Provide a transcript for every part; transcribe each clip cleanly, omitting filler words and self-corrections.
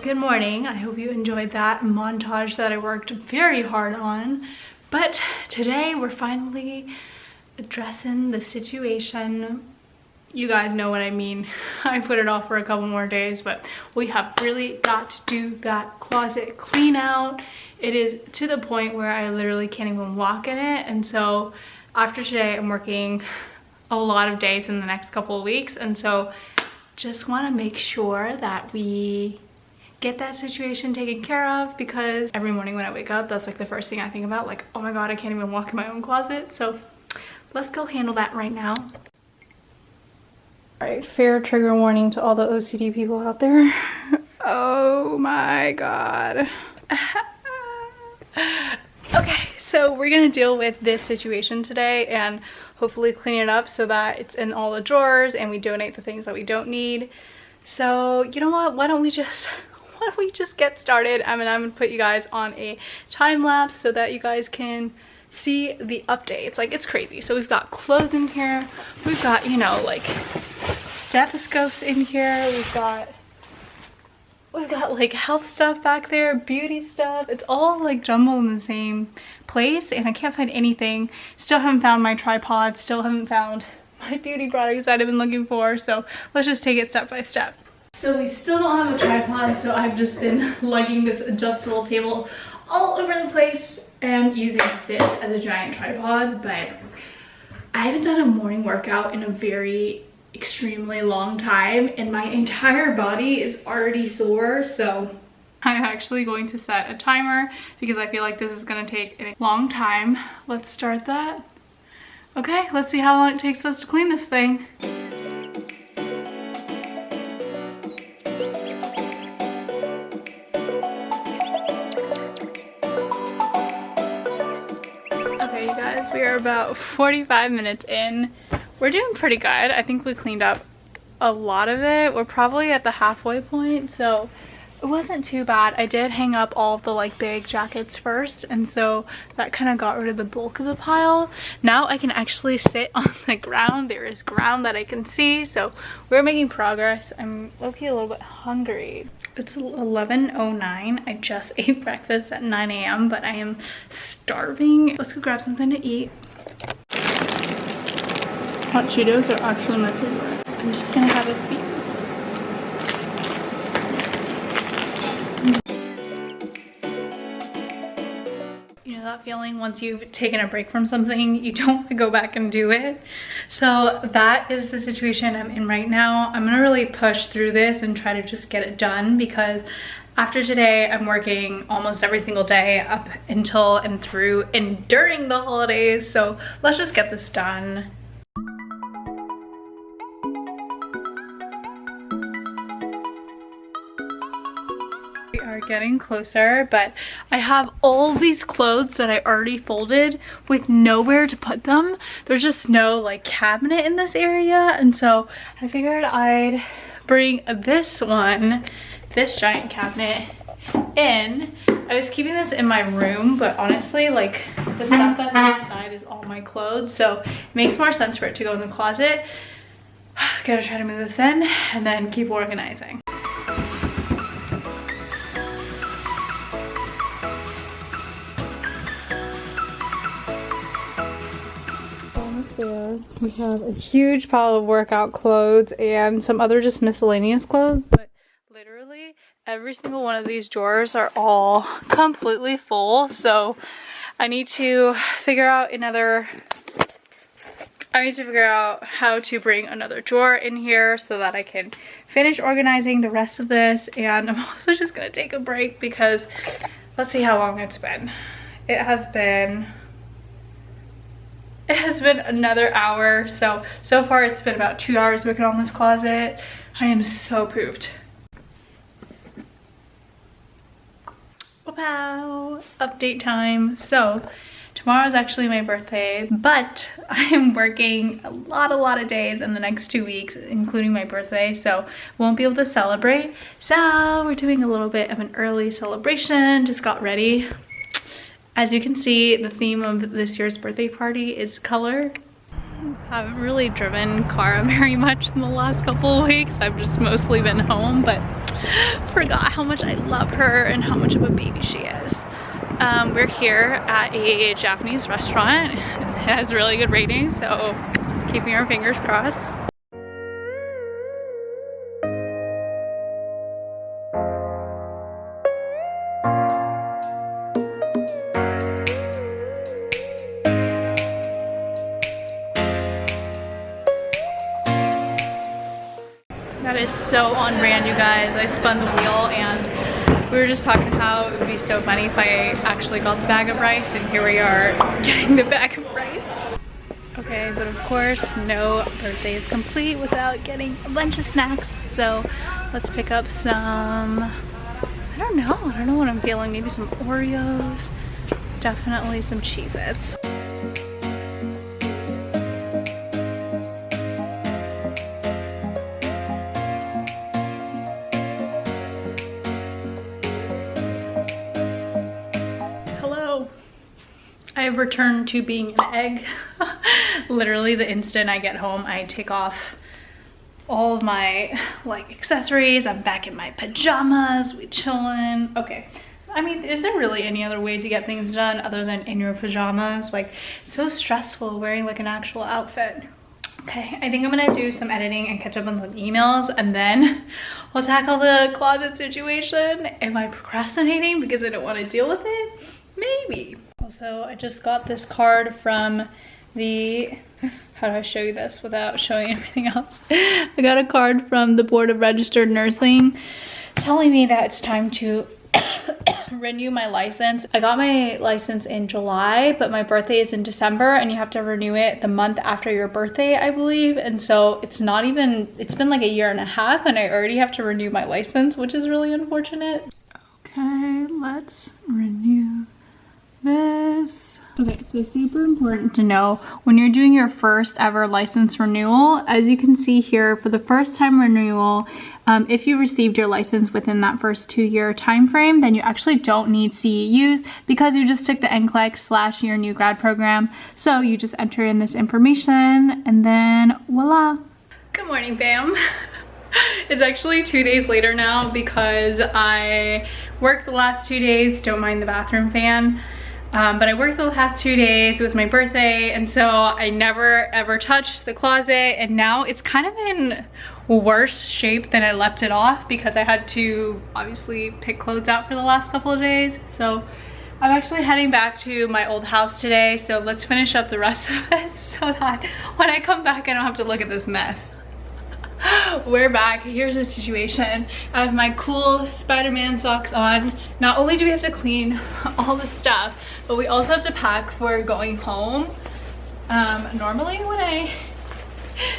good morning. I hope you enjoyed that montage that I worked very hard on. But today we're finally addressing the situation. You guys know what I mean. I put it off for a couple more days, but we have really got to do that closet clean out. It is to the point where I literally can't even walk in it. And so after today, I'm working a lot of days in the next couple of weeks. And so just want to make sure that we get that situation taken care of, because every morning when I wake up, that's like the first thing I think about, like, oh my god, I can't even walk in my own closet. So let's go handle that right now. All right, fair trigger warning to all the OCD people out there. Oh my god. Okay, so we're gonna deal with this situation today and hopefully clean it up so that it's in all the drawers and we donate the things that we don't need. So you know what, why don't we just get started? I'm gonna put you guys on a time lapse so that you guys can see the updates. Like, it's crazy. So we've got clothes in here, we've got, you know, like stethoscopes in here, we've got like health stuff back there, beauty stuff. It's all like jumbled in the same place and I can't find anything. Still haven't found my tripod, still haven't found my beauty products that I've been looking for. So let's just take it step by step. So we still don't have a tripod, so I've just been lugging this adjustable table all over the place and using this as a giant tripod. But I haven't done a morning workout in a very extremely long time and my entire body is already sore. So I'm actually going to set a timer because I feel like this is going to take a long time. Let's start that. Okay, let's see how long it takes us to clean this thing. Okay, you guys, we are about 45 minutes in. We're doing pretty good. I think we cleaned up a lot of it. We're probably at the halfway point, so it wasn't too bad. I did hang up all of the like big jackets first, and so that kind of got rid of the bulk of the pile. Now I can actually sit on the ground. There is ground that I can see, so we're making progress. I'm okay, a little bit hungry. It's 11:09. I just ate breakfast at 9 a.m. but I am starving. Let's go grab something to eat. Hot Cheetos are actually my favorite. I'm just gonna have a few. You know that feeling once you've taken a break from something, you don't want to go back and do it. So that is the situation I'm in right now. I'm gonna really push through this and try to just get it done, because after today, I'm working almost every single day up until and through and during the holidays. So let's just get this done. We are getting closer, but I have all these clothes that I already folded with nowhere to put them. There's just no like cabinet in this area, and so I figured I'd bring this giant cabinet in. I was keeping this in my room, but honestly, like, the stuff that's inside is all my clothes, so it makes more sense for it to go in the closet. Gotta try to move this in and then keep organizing. There we have a huge pile of workout clothes and some other just miscellaneous clothes, but literally every single one of these drawers are all completely full. So I need to figure out how to bring another drawer in here so that I can finish organizing the rest of this. And I'm also just gonna take a break because let's see how long it's been. It has been another hour, so far it's been about 2 hours working on this closet. I am so pooped. Wow, update time. So tomorrow's actually my birthday, but I am working a lot of days in the next 2 weeks, including my birthday, so won't be able to celebrate. So we're doing a little bit of an early celebration, just got ready. As you can see, the theme of this year's birthday party is color. Haven't really driven Cara very much in the last couple of weeks. I've just mostly been home, but forgot how much I love her and how much of a baby she is. We're here at a Japanese restaurant. It has really good ratings, so keeping our fingers crossed. That is so on brand, you guys. I spun the wheel and we were just talking how it would be so funny if I actually got the bag of rice, and here we are getting the bag of rice. Okay, but of course, no birthday is complete without getting a bunch of snacks. So let's pick up some, I don't know what I'm feeling. Maybe some Oreos, definitely some Cheez-Its. I have returned to being an egg. Literally the instant I get home, I take off all of my like accessories. I'm back in my pajamas, we chillin'. Okay, I mean, is there really any other way to get things done other than in your pajamas? Like, it's so stressful wearing like an actual outfit. Okay, I think I'm gonna do some editing and catch up on some emails, and then we'll tackle the closet situation. Am I procrastinating because I don't want to deal with it? Maybe. Also, I just got this card from the, how do I show you this without showing everything else? I got a card from the Board of Registered Nursing telling me that it's time to renew my license. I got my license in July, but my birthday is in December, and you have to renew it the month after your birthday, I believe. And so it's not even, it's been like a year and a half and I already have to renew my license, which is really unfortunate. Okay, let's renew this. Okay, so super important to know when you're doing your first ever license renewal, as you can see here, for the first time renewal, if you received your license within that first 2-year time frame, then you actually don't need CEUs because you just took the NCLEX / your new grad program. So you just enter in this information and then voila. Good morning, fam. It's actually 2 days later now because I worked the last 2 days. Don't mind the bathroom fan. But I worked the last 2 days. It was my birthday, and so I never ever touched the closet, and now it's kind of in worse shape than I left it off because I had to obviously pick clothes out for the last couple of days. So I'm actually heading back to my old house today, so let's finish up the rest of this so that when I come back I don't have to look at this mess. We're back. Here's the situation. I have my cool Spider-Man socks on. Not only do we have to clean all the stuff, but we also have to pack for going home. Normally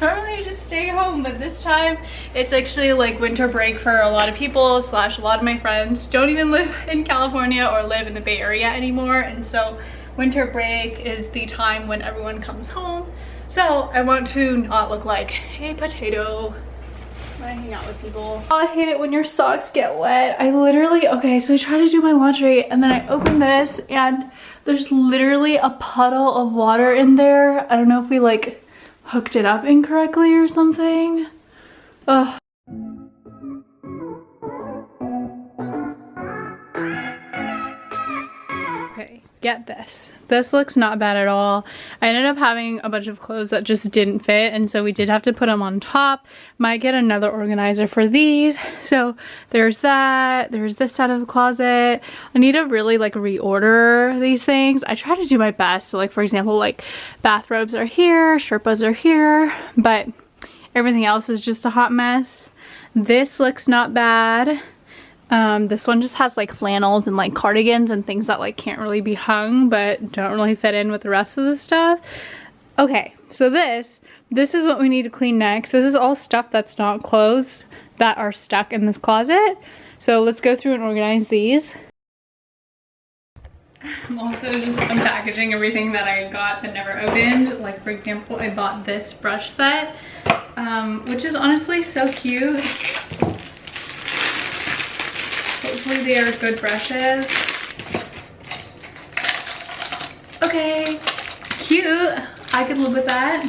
I just stay home, but this time it's actually like winter break for a lot of people / a lot of my friends don't even live in California or live in the Bay Area anymore, and so winter break is the time when everyone comes home. So I want to not look like a potato when I hang out with people. Oh, I hate it when your socks get wet. I literally, okay, so I try to do my laundry and then I open this and there's literally a puddle of water in there. I don't know if we like hooked it up incorrectly or something. Ugh. Okay, get this. This looks not bad at all. I ended up having a bunch of clothes that just didn't fit, and so we did have to put them on top. Might get another organizer for these. So there's that. There's this side of the closet. I need to really like reorder these things. I try to do my best. So like, for example, like bathrobes are here, Sherpas are here, but everything else is just a hot mess. This looks not bad. This one just has like flannels and like cardigans and things that like can't really be hung but don't really fit in with the rest of the stuff. Okay, so this is what we need to clean next. This is all stuff that's not clothes that are stuck in this closet. So let's go through and organize these. I'm also just unpackaging everything that I got that never opened. Like, for example, I bought this brush set, which is honestly so cute. Hopefully they are good brushes. Okay, cute. I could live with that.